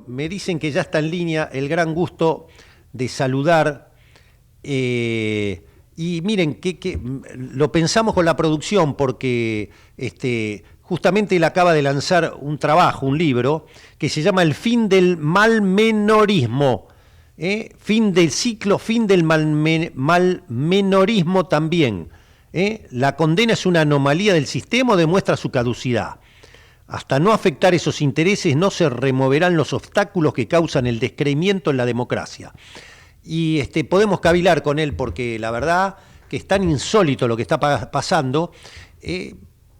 me dicen que ya está en línea, el gran gusto de saludar. Y miren, que lo pensamos con la producción porque justamente él acaba de lanzar un trabajo, un libro, que se llama El fin del malmenorismo. Fin del ciclo, fin del malmenorismo también. La condena es una anomalía del sistema o demuestra su caducidad. Hasta no afectar esos intereses no se removerán los obstáculos que causan el descreimiento en la democracia. Y podemos cavilar con él porque la verdad que es tan insólito lo que está pasando.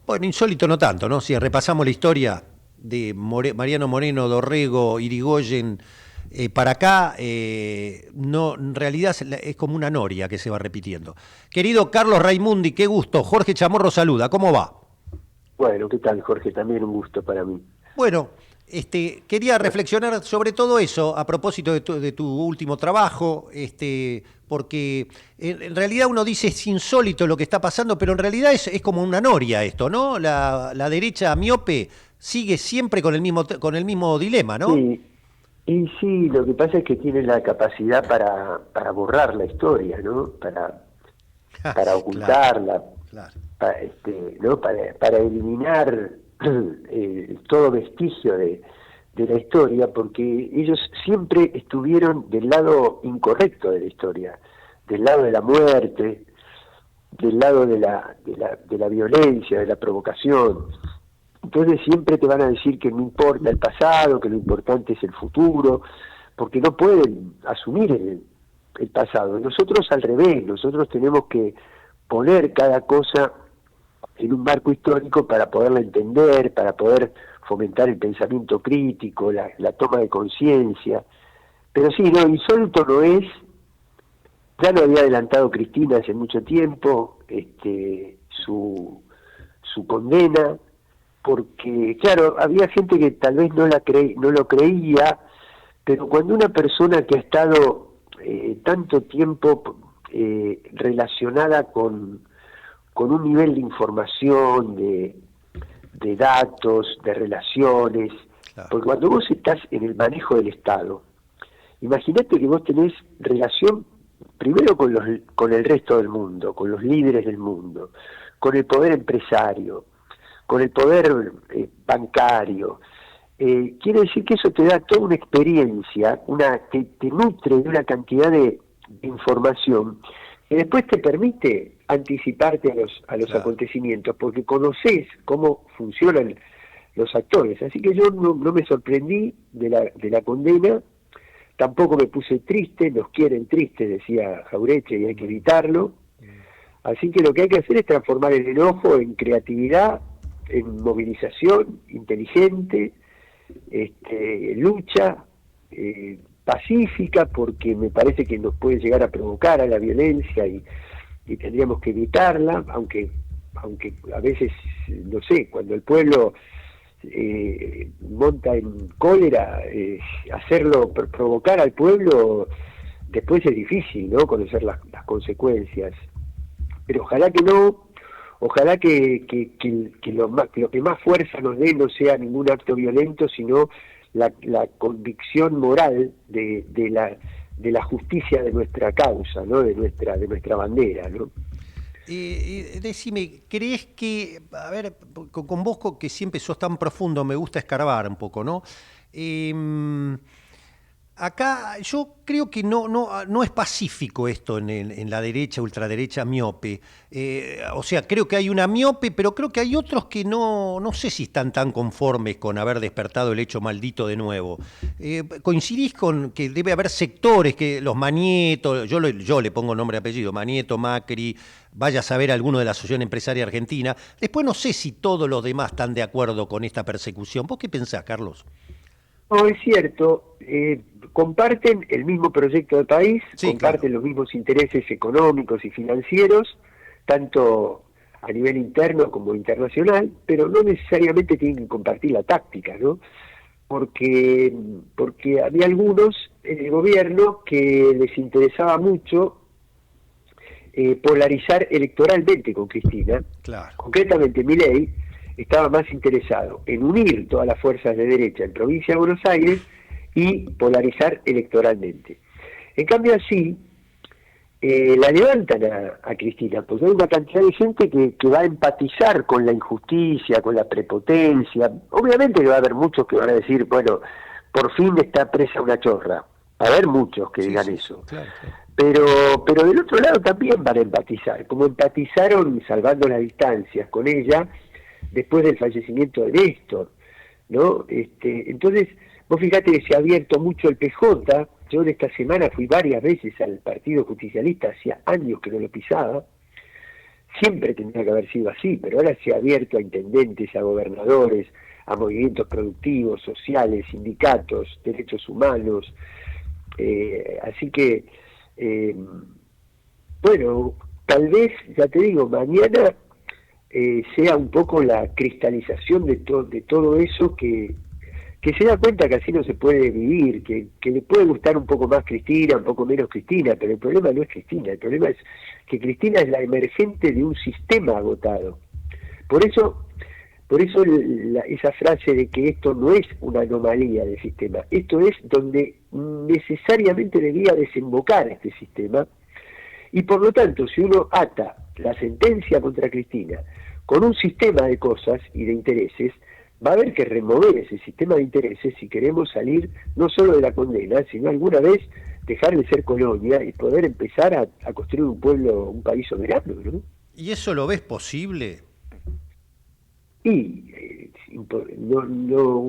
Bueno, insólito no tanto, ¿no? Si repasamos la historia de Mariano Moreno, Dorrego, Irigoyen, para acá, no, en realidad es como una noria que se va repitiendo. Querido Carlos Raimundi, qué gusto. Jorge Chamorro saluda, ¿cómo va? Bueno, ¿qué tal, Jorge? También un gusto para mí. Bueno, quería reflexionar sobre todo eso a propósito de tu último trabajo, porque en realidad uno dice es insólito lo que está pasando, pero en realidad es como una noria esto, ¿no? La derecha miope sigue siempre con el mismo dilema, ¿no? Sí, y sí, lo que pasa es que tiene la capacidad para borrar la historia, ¿no? Para Claro, ocultarla, claro. ¿no? Para eliminar todo vestigio de la historia, porque ellos siempre estuvieron del lado incorrecto de la historia, del lado de la muerte, del lado de la violencia, de la provocación. Entonces siempre te van a decir que no importa el pasado, que lo importante es el futuro, porque no pueden asumir el pasado. Nosotros al revés, nosotros tenemos que poner cada cosa en un marco histórico para poderla entender, para poder fomentar el pensamiento crítico, la toma de conciencia. Pero sí, no, insólito no es, ya lo había adelantado Cristina hace mucho tiempo, su condena, porque, claro, había gente que tal vez no lo creía, pero cuando una persona que ha estado tanto tiempo relacionada con un nivel de información, de datos, de relaciones, Claro. porque cuando vos estás en el manejo del Estado, imagínate que vos tenés relación primero con el resto del mundo, con los líderes del mundo, con el poder empresario, con el poder bancario. Quiere decir que eso te da toda una experiencia, te nutre de una cantidad de información que después te permite anticiparte a los Claro. acontecimientos, porque conoces cómo funcionan los actores. Así que yo no me sorprendí de la condena, tampoco me puse triste, nos quieren tristes, decía Jauretche, y hay que evitarlo. Así que lo que hay que hacer es transformar el enojo en creatividad, en movilización inteligente, lucha pacífica, porque me parece que nos puede llegar a provocar a la violencia y tendríamos que evitarla, aunque a veces, no sé, cuando el pueblo monta en cólera, provocar al pueblo, después es difícil, ¿no? Conocer las consecuencias. Pero ojalá que no, ojalá que lo que más fuerza nos dé no sea ningún acto violento, sino la convicción moral de la justicia de nuestra causa, ¿no? de nuestra bandera, ¿no? Decime, ¿crees que, a ver, con vos que siempre sos tan profundo, me gusta escarbar un poco, ¿no? Acá yo creo que no es pacífico esto en la derecha, ultraderecha miope. O sea, creo que hay una miope, pero creo que hay otros que no sé si están tan conformes con haber despertado el hecho maldito de nuevo. ¿Coincidís con que debe haber sectores, que los Manieto, yo le pongo nombre y apellido, Manieto, Macri, vaya a saber alguno de la Asociación Empresaria Argentina? Después no sé si todos los demás están de acuerdo con esta persecución. ¿Vos qué pensás, Carlos? No, es cierto, comparten el mismo proyecto de país, Sí, claro. comparten los mismos intereses económicos y financieros, tanto a nivel interno como internacional, pero no necesariamente tienen que compartir la táctica, ¿no? Porque había algunos en el gobierno que les interesaba mucho polarizar electoralmente con Cristina. Claro. Concretamente Milei estaba más interesado en unir todas las fuerzas de derecha en provincia de Buenos Aires y polarizar electoralmente. En cambio así, la levantan a Cristina, porque hay una cantidad de gente que va a empatizar con la injusticia, con la prepotencia. Obviamente que va a haber muchos que van a decir, bueno, por fin está presa una chorra. Va a haber muchos que digan eso. Claro, claro. Pero del otro lado también van a empatizar, como empatizaron, salvando las distancias, con ella después del fallecimiento de Néstor, ¿no? Entonces, vos fíjate que se ha abierto mucho el PJ. Yo en esta semana fui varias veces al Partido Justicialista, hacía años que no lo pisaba, siempre tendría que haber sido así, pero ahora se ha abierto a intendentes, a gobernadores, a movimientos productivos, sociales, sindicatos, derechos humanos, así que, bueno, tal vez, ya te digo, mañana sea un poco la cristalización de todo eso que se da cuenta que así no se puede vivir, que le puede gustar un poco más Cristina, un poco menos Cristina, pero el problema no es Cristina, el problema es que Cristina es la emergente de un sistema agotado. Por eso esa frase de que esto no es una anomalía del sistema, esto es donde necesariamente debía desembocar este sistema, y por lo tanto, si uno ata la sentencia contra Cristina con un sistema de cosas y de intereses, va a haber que remover ese sistema de intereses si queremos salir no solo de la condena, sino alguna vez dejar de ser colonia y poder empezar a construir un pueblo, un país soberano, ¿no? ¿Y eso lo ves posible? Y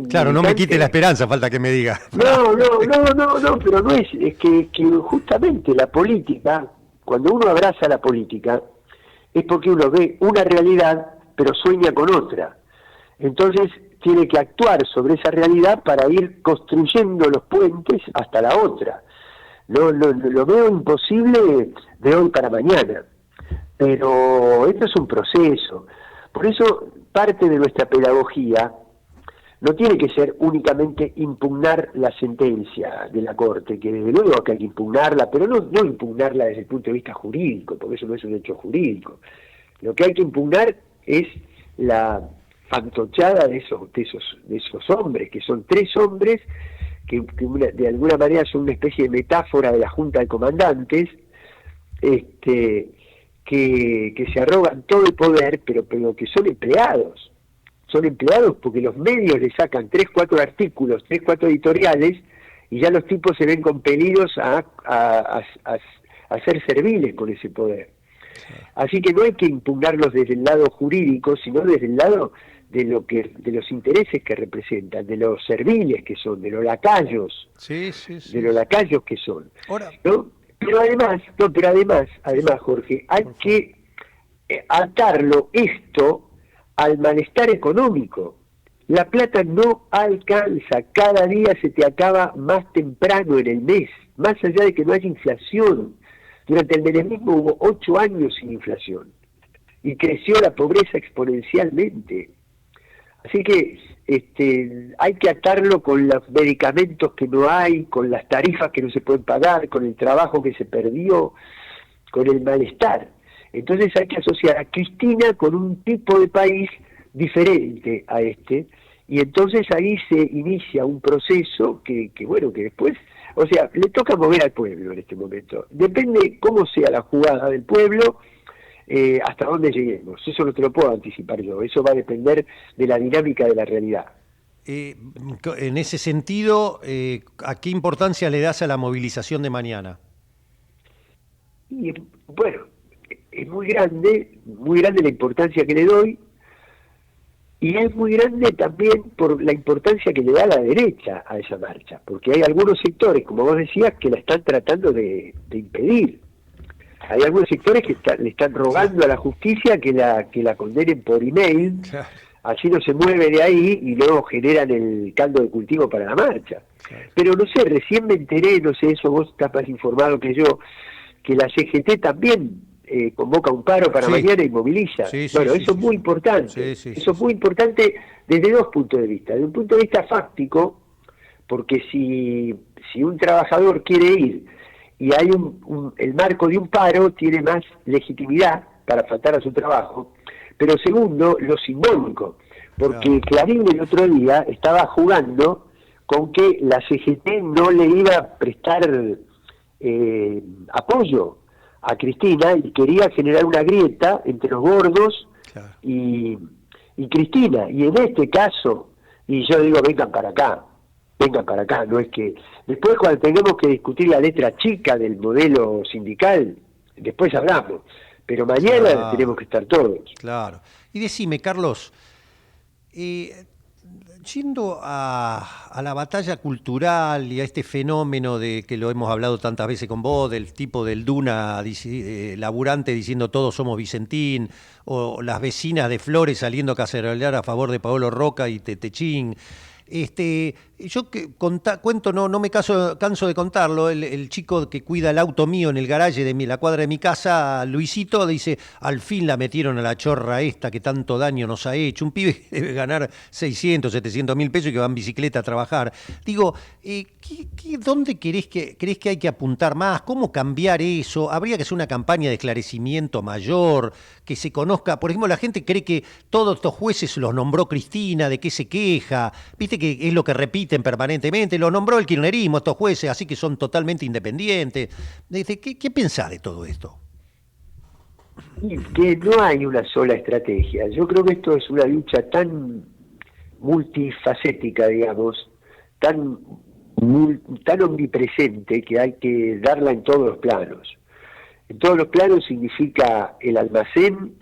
Claro, no me quite la esperanza, falta que me diga. No, pero no es que justamente la política, cuando uno abraza la política, es porque uno ve una realidad, pero sueña con otra. Entonces tiene que actuar sobre esa realidad para ir construyendo los puentes hasta la otra. Lo veo imposible de hoy para mañana, pero esto es un proceso. Por eso parte de nuestra pedagogía no tiene que ser únicamente impugnar la sentencia de la Corte, que desde luego que hay que impugnarla, pero no impugnarla desde el punto de vista jurídico, porque eso no es un hecho jurídico. Lo que hay que impugnar es la fantochada de esos hombres, que son 3 hombres que de alguna manera son una especie de metáfora de la Junta de Comandantes, que se arrogan todo el poder, pero que son empleados porque los medios le sacan 3, 4 artículos, 3, 4 editoriales, y ya los tipos se ven compelidos a ser serviles con ese poder. Así que no hay que impugnarlos desde el lado jurídico, sino desde el lado de los intereses que representan, de los serviles que son, de los lacayos, de los lacayos que son. Ahora, ¿no? Pero además, Jorge, hay que atarlo esto al malestar económico. La plata no alcanza, cada día se te acaba más temprano en el mes, más allá de que no haya inflación. Durante el menemismo hubo 8 años sin inflación y creció la pobreza exponencialmente. Así que hay que atarlo con los medicamentos que no hay, con las tarifas que no se pueden pagar, con el trabajo que se perdió, con el malestar. Entonces hay que asociar a Cristina con un tipo de país diferente a y entonces ahí se inicia un proceso que después, o sea, le toca mover al pueblo en este momento. Depende cómo sea la jugada del pueblo, hasta dónde lleguemos. Eso no te lo puedo anticipar yo, eso va a depender de la dinámica de la realidad. En ese sentido, ¿a qué importancia le das a la movilización de mañana? Y bueno, es muy grande la importancia que le doy, y es muy grande también por la importancia que le da la derecha a esa marcha, porque hay algunos sectores, como vos decías, que la están tratando de impedir. Hay algunos sectores que le están rogando a la justicia que la condenen por email, así no se mueve de ahí y luego generan el caldo de cultivo para la marcha. Pero no sé, recién me enteré, no sé, eso vos estás más informado que yo, que la CGT también convoca un paro para mañana y moviliza. Eso es muy importante. Eso es muy importante desde 2 puntos de vista. Desde un punto de vista fáctico, porque si un trabajador quiere ir y hay el marco de un paro, tiene más legitimidad para faltar a su trabajo. Pero segundo, lo simbólico, porque Clarín el otro día estaba jugando con que la CGT no le iba a prestar apoyo a Cristina y quería generar una grieta entre los gordos Claro. y Cristina. Y en este caso, y yo digo, vengan para acá, no es que... Después cuando tengamos que discutir la letra chica del modelo sindical, después hablamos, pero mañana Claro. tenemos que estar todos. Claro. Y decime, Carlos, yendo a la batalla cultural y a este fenómeno de que lo hemos hablado tantas veces con vos, del tipo del Duna laburante diciendo todos somos Vicentín, o las vecinas de Flores saliendo a cacerolear a favor de Paolo Roca y Tetechín. Yo cuento, no me canso de contarlo, el chico que cuida el auto mío en el garaje de la cuadra de mi casa, Luisito, dice, al fin la metieron a la chorra esta que tanto daño nos ha hecho, un pibe que debe ganar 600, 700 mil pesos y que va en bicicleta a trabajar. Digo, ¿dónde crees que hay que apuntar más? ¿Cómo cambiar eso? ¿Habría que hacer una campaña de esclarecimiento mayor? Que se conozca, por ejemplo, la gente cree que todos estos jueces los nombró Cristina, ¿de qué se queja? Viste que es lo que repiten permanentemente, lo nombró el kirchnerismo, estos jueces, así que son totalmente independientes. ¿Qué pensás de todo esto? Y que no hay una sola estrategia. Yo creo que esto es una lucha tan multifacética, digamos, tan omnipresente, que hay que darla en todos los planos. En todos los planos significa el almacén,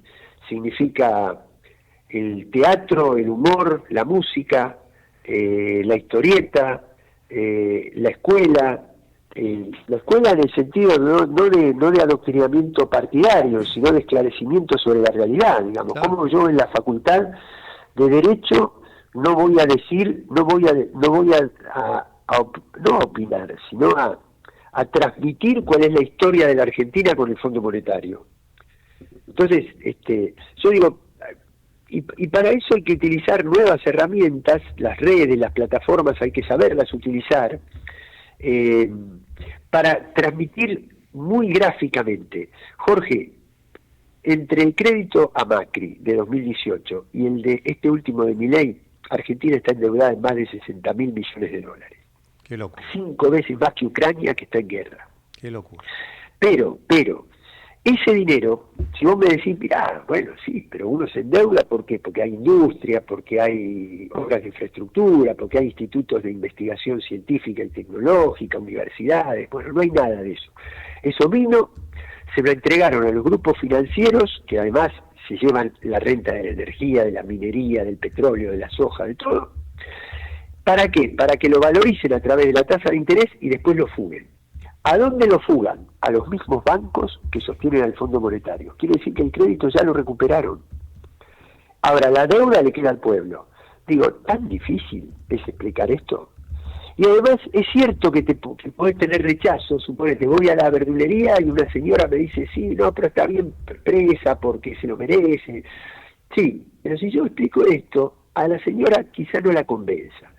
significa el teatro, el humor, la música, la historieta, la escuela en el sentido no de adoctrinamiento partidario, sino de esclarecimiento sobre la realidad, digamos. Claro. Como yo en la facultad de Derecho no voy a decir, no opinar, sino a transmitir cuál es la historia de la Argentina con el Fondo Monetario. Entonces, yo digo, y para eso hay que utilizar nuevas herramientas, las redes, las plataformas, hay que saberlas utilizar, para transmitir muy gráficamente. Jorge, entre el crédito a Macri de 2018 y el de este último de Milei, Argentina está endeudada en más de 60.000 millones de dólares. Qué locura. 5 veces más que Ucrania, que está en guerra. Qué locura. Pero, ese dinero, si vos me decís, mirá, bueno, sí, pero uno se endeuda, ¿por qué? Porque hay industria, porque hay obras de infraestructura, porque hay institutos de investigación científica y tecnológica, universidades, bueno, no hay nada de eso. Eso vino, se lo entregaron a los grupos financieros, que además se llevan la renta de la energía, de la minería, del petróleo, de la soja, de todo. ¿Para qué? Para que lo valoricen a través de la tasa de interés y después lo fuguen. ¿A dónde lo fugan? A los mismos bancos que sostienen al Fondo Monetario. Quiere decir que el crédito ya lo recuperaron. Ahora, la deuda le queda al pueblo. Digo, ¿tan difícil es explicar esto? Y además es cierto que podés tener rechazo. Suponete, voy a la verdulería y una señora me dice, sí, no, pero está bien presa porque se lo merece. Sí, pero si yo explico esto, a la señora quizá no la convenza.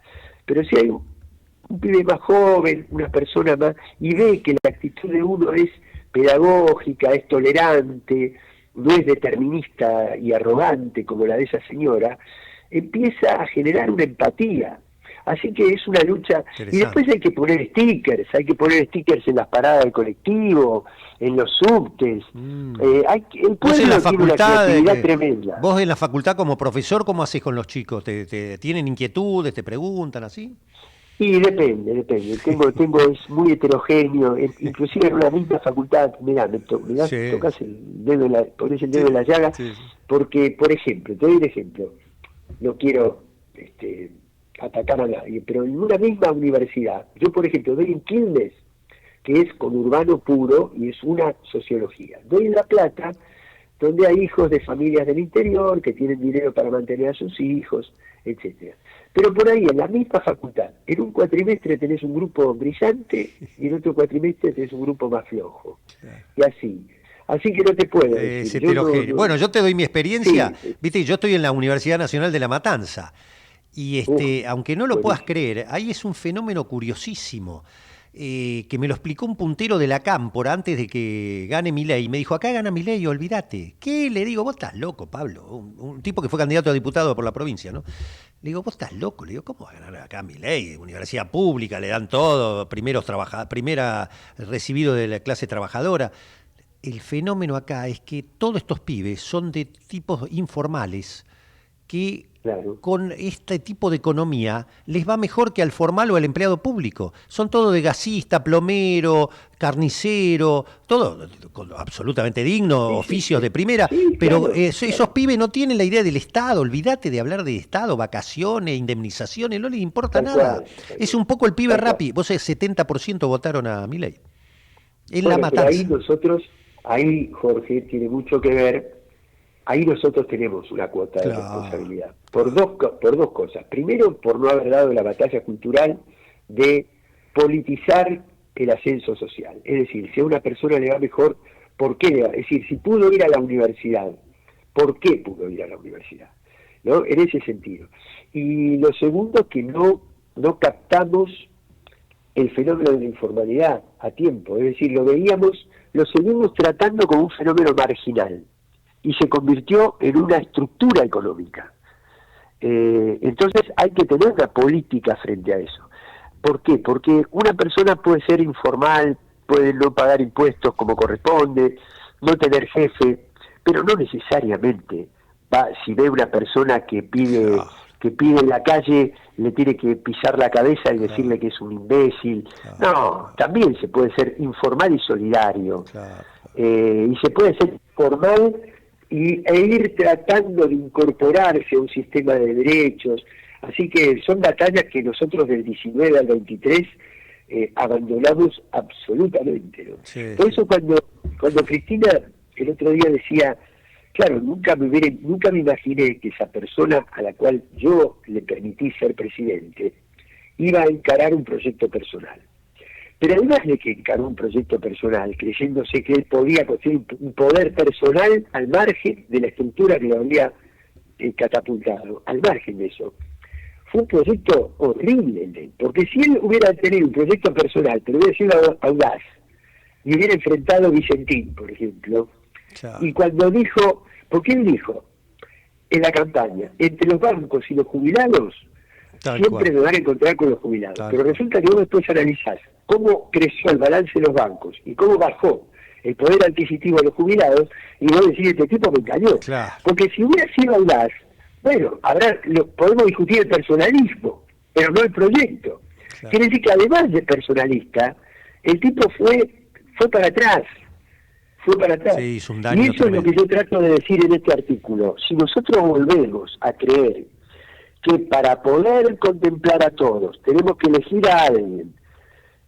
Pero si hay un pibe más joven, una persona más, y ve que la actitud de uno es pedagógica, es tolerante, no es determinista y arrogante como la de esa señora, empieza a generar una empatía. Así que es una lucha. Y después hay que poner stickers en las paradas del colectivo, en los subtes. El pueblo tiene una creatividad tremenda. Vos en la facultad como profesor, ¿cómo haces con los chicos? ¿Te tienen inquietudes, te preguntan así? Y depende. Tengo es muy heterogéneo, inclusive en una misma facultad, tocas el dedo, pones el dedo en la llaga, porque, por ejemplo, te doy un ejemplo, no quiero atacar a nadie, pero en una misma universidad, yo por ejemplo doy en Quilmes, que es conurbano puro y es una sociología, doy en La Plata, donde hay hijos de familias del interior que tienen dinero para mantener a sus hijos, etcétera. Pero por ahí, en la misma facultad, en un cuatrimestre tenés un grupo brillante y en otro cuatrimestre tenés un grupo más flojo. Y así. Así que no te puedo decir. Bueno, yo te doy mi experiencia. Sí. Viste, yo estoy en la Universidad Nacional de La Matanza. Y aunque no lo puedas creer, ahí es un fenómeno curiosísimo. Que me lo explicó un puntero de la Cámpora antes de que gane Milei. Me dijo, acá gana Milei, olvídate. ¿Qué? Le digo, vos estás loco, Pablo. Un tipo que fue candidato a diputado por la provincia, ¿no? Le digo, vos estás loco. Le digo, ¿cómo va a ganar acá Milei? Universidad pública, le dan todo, primera recibido de la clase trabajadora. El fenómeno acá es que todos estos pibes son de tipos informales que Claro, con este tipo de economía les va mejor que al formal o al empleado público. Son todo de gasista, plomero, carnicero, todo absolutamente digno, sí, sí, oficios de primera, sí, pero claro, esos pibes no tienen la idea del Estado. Olvídate de hablar de Estado, vacaciones, indemnizaciones, no les importa tal nada. cual, tal Es cual. un poco el pibe Tal cual. Rappi. Vos sabés, 70% votaron a Milei. Es la Bueno, pero matanza. ahí Jorge, tiene mucho que ver, ahí nosotros tenemos una cuota de Claro, responsabilidad, claro. por dos cosas. Primero, por no haber dado la batalla cultural de politizar el ascenso social. Es decir, si a una persona le va mejor, ¿por qué le va? Es decir, si pudo ir a la universidad, ¿por qué pudo ir a la universidad? ¿No? En ese sentido. Y lo segundo, que no captamos el fenómeno de la informalidad a tiempo, es decir, lo seguimos tratando como un fenómeno marginal y se convirtió en una estructura económica. Entonces hay que tener una política frente a eso. ¿Por qué? Porque una persona puede ser informal, puede no pagar impuestos como corresponde, no tener jefe, pero no necesariamente si ve una persona Claro, que pide en la calle, le tiene que pisar la cabeza y claro, decirle que es un imbécil. claro, No, claro, también se puede ser informal y solidario, claro, claro. y se puede ser formal e ir tratando de incorporarse a un sistema de derechos. Así que son batallas que nosotros del 19 al 23 abandonamos absolutamente, ¿no? Sí, Por sí. eso cuando Cristina el otro día decía, claro, nunca me imaginé que esa persona a la cual yo le permití ser presidente iba a encarar un proyecto personal. Pero además de que encaró un proyecto personal, creyéndose que él podía construir un poder personal al margen de la estructura que lo había catapultado, al margen de eso, fue un proyecto horrible el de él, porque si él hubiera tenido un proyecto personal, pero hubiera sido audaz, y hubiera enfrentado a Vicentín, por ejemplo, Claro, y cuando dijo, porque él dijo en la campaña, entre los bancos y los jubilados, tal siempre cual, me van a encontrar con los jubilados. tal Pero cual. resulta que vos después analizás cómo creció el balance de los bancos y cómo bajó el poder adquisitivo de los jubilados, y vos decís, este tipo me engañó. Claro, Porque si hubiera sido audaz, bueno, podemos discutir el personalismo, pero no el proyecto. claro. Quiere decir que además de personalista, el tipo fue para atrás, fue para atrás. Sí, hizo un Y daño eso es lo que tremendo. yo trato de decir en este artículo. Si nosotros volvemos a creer que para poder contemplar a todos tenemos que elegir a alguien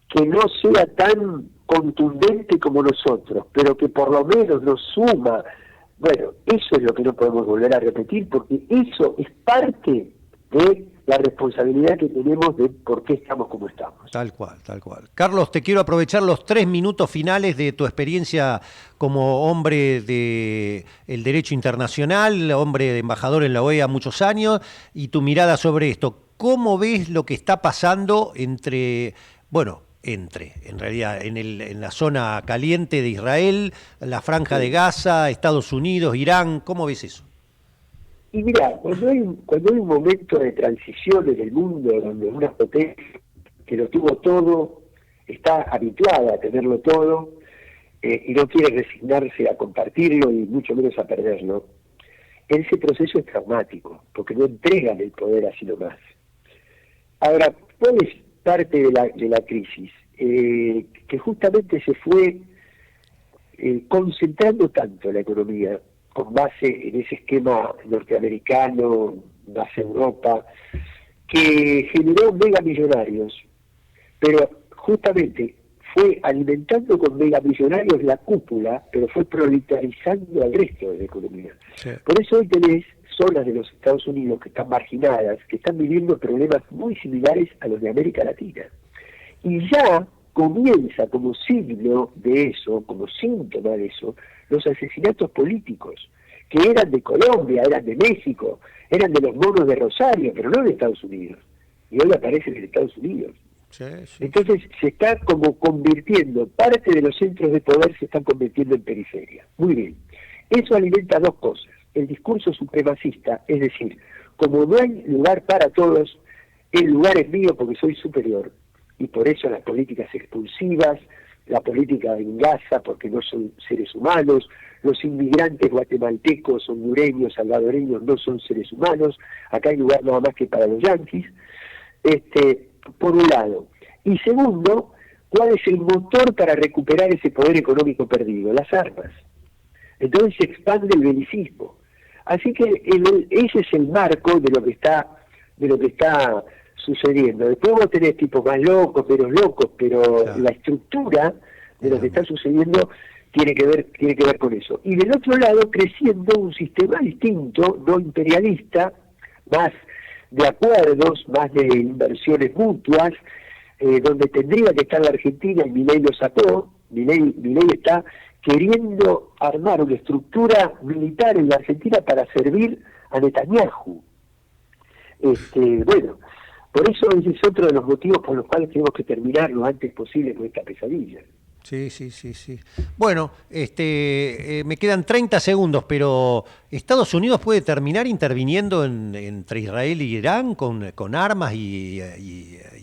que no sea tan contundente como nosotros, pero que por lo menos nos suma, bueno, eso es lo que no podemos volver a repetir, porque eso es parte de la responsabilidad que tenemos de por qué estamos como estamos. Tal cual, tal cual. Carlos, te quiero aprovechar los 3 minutos finales de tu experiencia como hombre de el derecho internacional, hombre de embajador en la OEA muchos años, y tu mirada sobre esto. ¿Cómo ves lo que está pasando en realidad, en la zona caliente de Israel, la Franja de Sí. Gaza, Estados Unidos, Irán? ¿Cómo ves eso? Y mira, cuando hay un momento de transición en el mundo donde una potencia que lo tuvo todo, está habituada a tenerlo todo, y no quiere resignarse a compartirlo y mucho menos a perderlo, ese proceso es traumático, porque no entregan el poder así nomás. Ahora, ¿cuál es parte de la crisis? Que justamente se fue concentrando tanto la economía, con base en ese esquema norteamericano, base Europa, que generó megamillonarios, pero justamente fue alimentando con megamillonarios la cúpula, pero fue proletarizando al resto de la economía. Sí. Por eso hoy tenés zonas de los Estados Unidos que están marginadas, que están viviendo problemas muy similares a los de América Latina. Y ya comienza como signo de eso, como síntoma de eso, los asesinatos políticos, que eran de Colombia, eran de México, eran de los monos de Rosario, pero no de Estados Unidos. Y hoy aparecen en Estados Unidos. Sí, sí, Entonces se está como convirtiendo, parte de los centros de poder se están convirtiendo en periferia. Muy bien. Eso alimenta dos cosas. El discurso supremacista, es decir, como no hay lugar para todos, el lugar es mío porque soy superior. Y por eso las políticas expulsivas, la política de Gaza porque no son seres humanos, los inmigrantes guatemaltecos, hondureños, salvadoreños no son seres humanos, acá hay lugar nada más que para los yanquis, por un lado. Y segundo, ¿cuál es el motor para recuperar ese poder económico perdido? Las armas. Entonces se expande el belicismo. Así que ese es el marco de lo que está sucediendo. Después vos tenés tipos más locos, menos locos, pero claro, la estructura de lo que está sucediendo tiene que ver con eso. Y del otro lado, creciendo un sistema distinto, no imperialista, más de acuerdos, más de inversiones mutuas, donde tendría que estar la Argentina, y Milei lo sacó. Milei está queriendo armar una estructura militar en la Argentina para servir a Netanyahu. Bueno, por eso ese es otro de los motivos por los cuales tenemos que terminar lo antes posible con esta pesadilla. Sí. Bueno, me quedan 30 segundos, pero ¿Estados Unidos puede terminar interviniendo entre Israel y Irán con armas y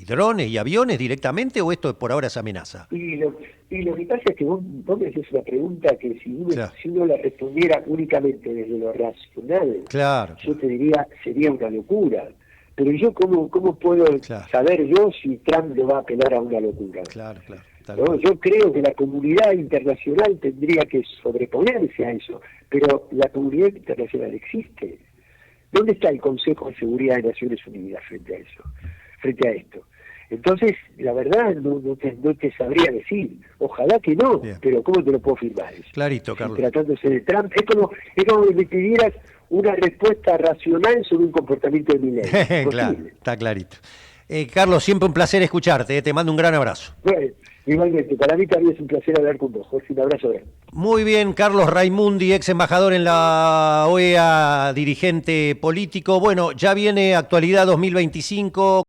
drones y aviones directamente, o esto por ahora es amenaza? Y lo que pasa es que vos me haces una pregunta que si uno la respondiera únicamente desde lo racional, claro, yo te diría, sería una locura. Pero yo, ¿cómo puedo saber yo si Trump le va a apelar a una locura? Claro. ¿No? Yo creo que la comunidad internacional tendría que sobreponerse a eso, pero la comunidad internacional existe. ¿Dónde está el Consejo de Seguridad de Naciones Unidas frente a esto? Entonces, la verdad, no te sabría decir. Ojalá que no, bien, pero ¿cómo te lo puedo firmar eso? Clarito, Carlos. Tratándose de Trump, es como que me pidieras una respuesta racional sobre un comportamiento de Milei. Claro, está clarito. Carlos, siempre un placer escucharte, te mando un gran abrazo. Bueno, igualmente, para mí también es un placer hablar con vos, Jorge, un abrazo grande. Muy bien, Carlos Raimundi, ex embajador en la OEA, dirigente político. Bueno, ya viene Actualidad 2025.